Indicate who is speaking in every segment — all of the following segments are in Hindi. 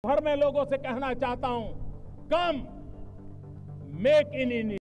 Speaker 1: भर में लोगों से कहना चाहता हूं, कम मेक इन इंडिया।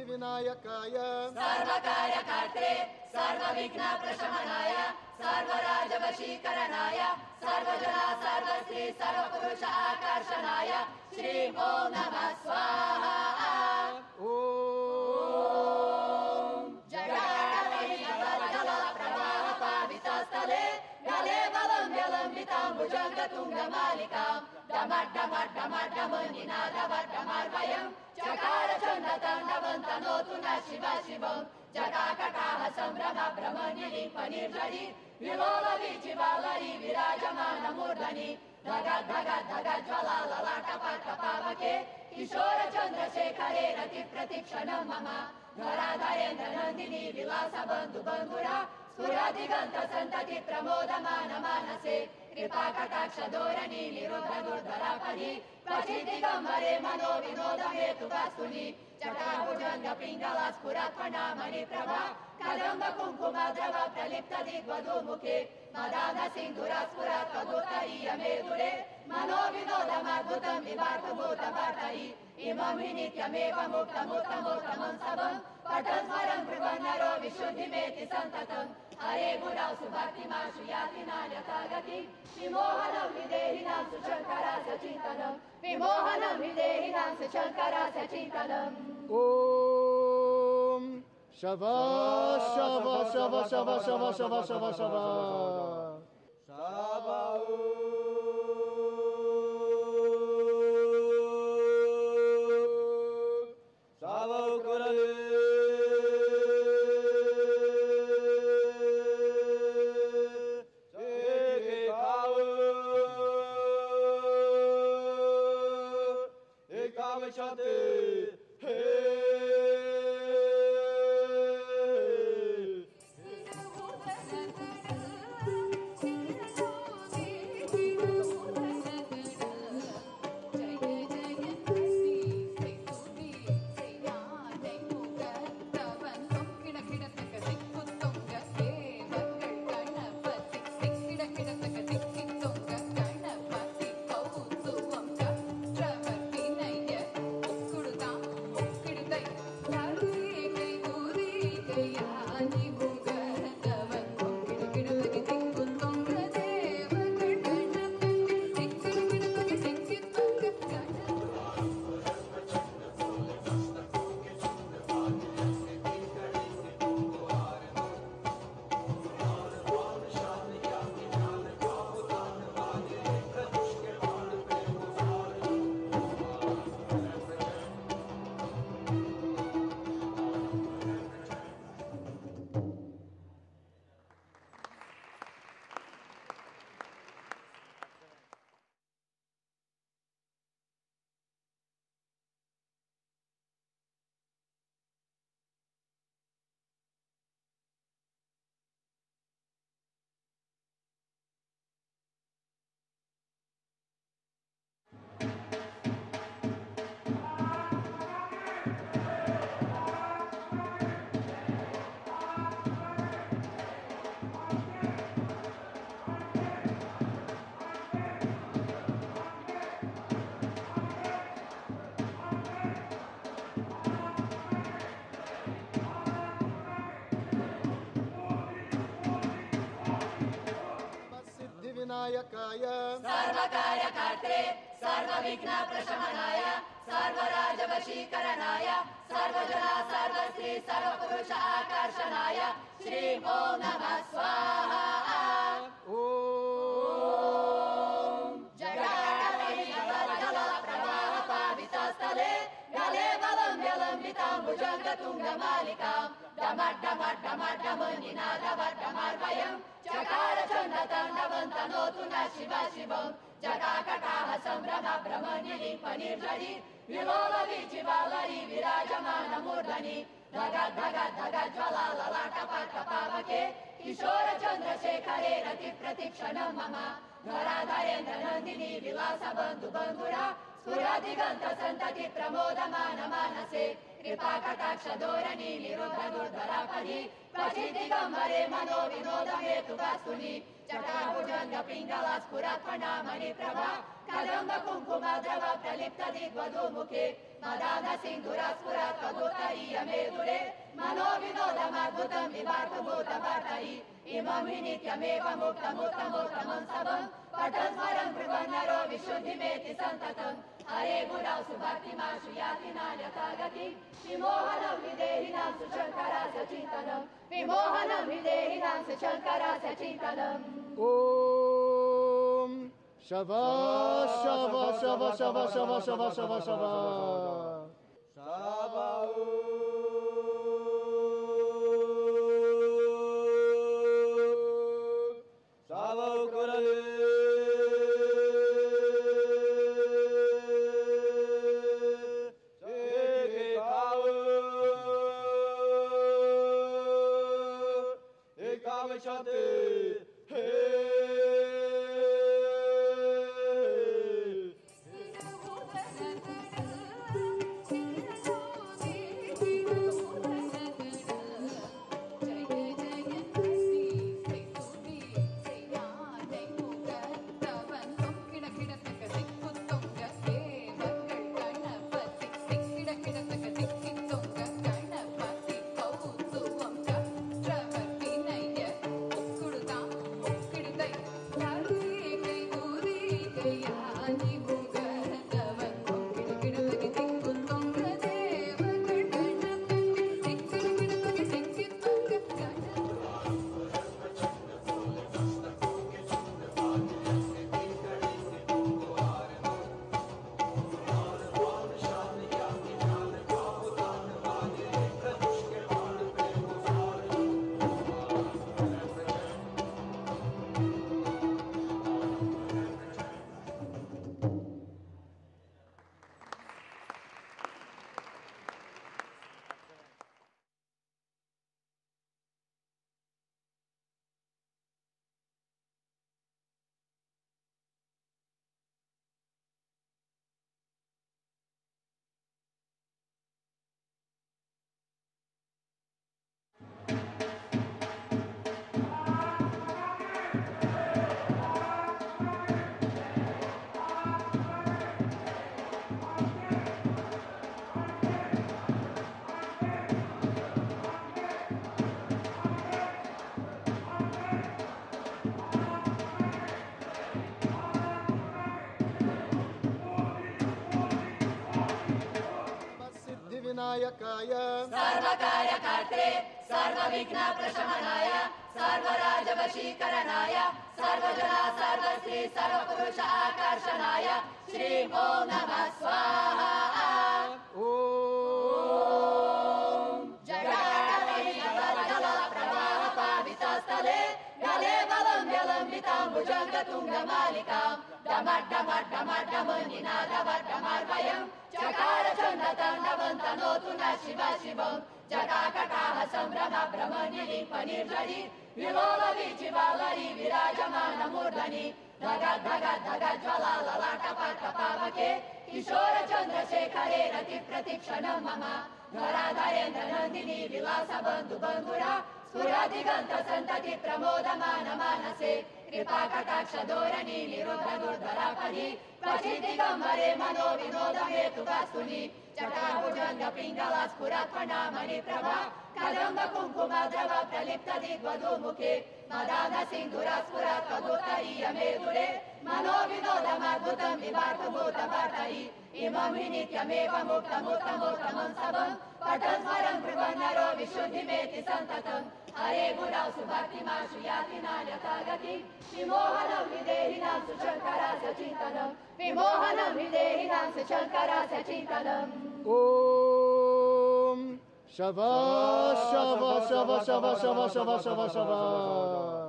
Speaker 2: विनायकाय सर्वकार्यकर्त्रे सर्वविघ्न प्रशमनाय सर्वराजवशीकरणाय सर्वजना सर्वश्री सर्वपुरुष आकर्षणाय श्री ओम नमः स्वाहा। ओम जगदीश्वर प्रवाह पावितस्थले गले बलं व्यलंबितां भुजंगतुंगमालिकां डमड्डमड्डमड्डमनिनादवड्डमर्वयम् चकार चण्डताण्डवन्तनोतु न शिव शिवं जटाकटाह सम्भ्रम भ्रमनिलिम्पनिर्झरि विलोलवीचिवालरि विराजमानमूर्धनि धग धग धग ज्वलाललाटपटपावके किशोर चन्द्रशेखरे रतिप्रतिक्षणं मम धराधरेन्द्र नन्दिनी विलास बन्धुबन्धुरा स्फुरदिगन्त सन्तति प्रमोदमान मानसे कृपा कटाक्ष धोरणी निरुद्ध दुर्धरापदि क्वचि दिगम्बरे मनो विनोद हेतु वास्तुनि जटाभुजंग पिंगला स्फुरत्फणा मणिप्रभा कदम्ब कुंकुम द्रव प्रलिप्त दिग्वधू मुखे मदान सिंधुरा स्फुरत् कदुत्तरीय मेदुरे मनो विनोदमद्भुतं विभातभूत भर्तरि इमं हि नित्यमेव मुक्तमुत्तमोत्तमं सबं पठन् स्वरं ब्रुवन्नरो विशुद्धिमेति सन्ततम् हरे गुरौ सुभक्तिमाशु याति नान्यथा गतिं विमोहनं विदेहिनां सुशङ्करस्य चिन्तनं विमोहनं विदेहिनां सुशङ्करस्य चिन्तनम्।
Speaker 3: ओम शवा शवा शवा शवा शवा शवा शवा शवा शवा
Speaker 2: विनायकाय सर्वकार्यकर्त्रे सर्वविघ्न प्रशमनाय सर्वराजवशीकरणाय सर्वजना सर्वश्री सर्वपुरुष आकर्षणाय श्री ओम नमः स्वाहा। ओम जगदीश्वर प्रवाह पावितस्थले गले बलं व्यलंबितां भुजंगतुंगमालिकां डमड्डमड्डमड्डमनिनादवड्डमर्वयम् चकार चण्डताण्डवन्तनोतु न शिव शिवं जटाकटाह सम्भ्रम भ्रमनिलिम्पनिर्झरि विलोलवीचिवालरि विराजमानमूर्धनि धगद् धगद् धगज् ज्वला ललाटपटपावके किशोर चन्द्रशेखरे रति प्रतीक्षणं मम धराधरेन्द्र नन्दिनी विलास बन्धु बन्धुरा स्फुरदिगन्त सन्तति प्रमोदमान मानसे कृपा कटाक्ष धोरणी निरुद्ध दुर्धरापदि क्वचित् दिगम्बरे मनो विनोद हेतु वस्तुनि चटाभुजङ्ग पिङ्गल स्फुरत्फणामणि प्रभा कदम्ब कुङ्कुम द्रव प्रलिप्त दिग्वधूमुखे मदान सिन्धुर स्फुरत् कदुत्तरीय मेदुरे मनो विनोदमद्भुतं विभातभूत भर्तरि इमं हि नित्यमेव मुक्तमुत्तमोत्तमं सबं पठन् स्मरन् ब्रुवन् नरो विशुद्धिमेति सन्ततम् हरे गुरौ सुभक्तिमाशु याति नान्यथा गतिं विमोहनं विदेहिनां सुशङ्करस्य चिन्तनं विमोहनं विदेहिनां सुशङ्करस्य चिन्तनम्
Speaker 3: ॐ शवा शवा शवा शवा शवा शवा शवा शवा विनायकाय
Speaker 2: सर्वकार्यकर्त्रे सर्वविघ्नप्रशमनाय सर्वराजवशीकरणाय सर्वजना सर्वश्री सर्वपुरुष आकर्षणाय श्री ॐ नमः स्वाहा ॐ जटाटवीजलप्रवाहपावितस्थले गले बलम्ब्यलम्बिताम्बुजङ्गतुङ्गमालिकां डमड्डमड्डमड्डमनिनादवड्डमार्वयं चकार चण्डताण्डवन्तनोतु न शिव शिवं जटाकटाह सम्भ्रम ब्रह्मण्यलिम्पनिर्जरि विलोलवीचिवालरि विराजमानमूर्धनि धगद् धगद् धगज् ज्वला ललाटपटपावके किशोर चन्द्रशेखरे रति प्रतीक्षणं मम धराधरेन्द्र नन्दिनी विलास बन्धु बन्धुरा स्फुरदिगन्त सन्तति प्रमोदमान मानसे कृपा कटाक्ष धोरणी निरुद्ध दुर्धरापदि क्वचित् दिगम्बरे मनो विनोद हेतु वस्तुनि जटाभुजङ्ग पिङ्गल स्फुरत्फणामणि प्रभा कदम्ब कुङ्कुम द्रव प्रलिप्त दिग्वधूमुखे मदान सिन्धुर स्फुरत् कदुत्तरीय मेदुरे मनो विनोदमद्भुतं विभातभूत भर्तरि इमं हि नित्यमेव मुक्तमुत्तमोत्तमं सबं पठन् स्मरन् ब्रुवन् नरो विशुद्धिमेति सन्ततम् हरे गुरौ सुभक्तिमाशु याति नान्यथा गतिं विमोहनं विदेहिनां सुशङ्करस्य चिन्तनं विमोहनं विदेहिनां सुशङ्करस्य चिन्तनम्
Speaker 3: ॐ शवा शवा शवा शवा शवा शवा शवा शवा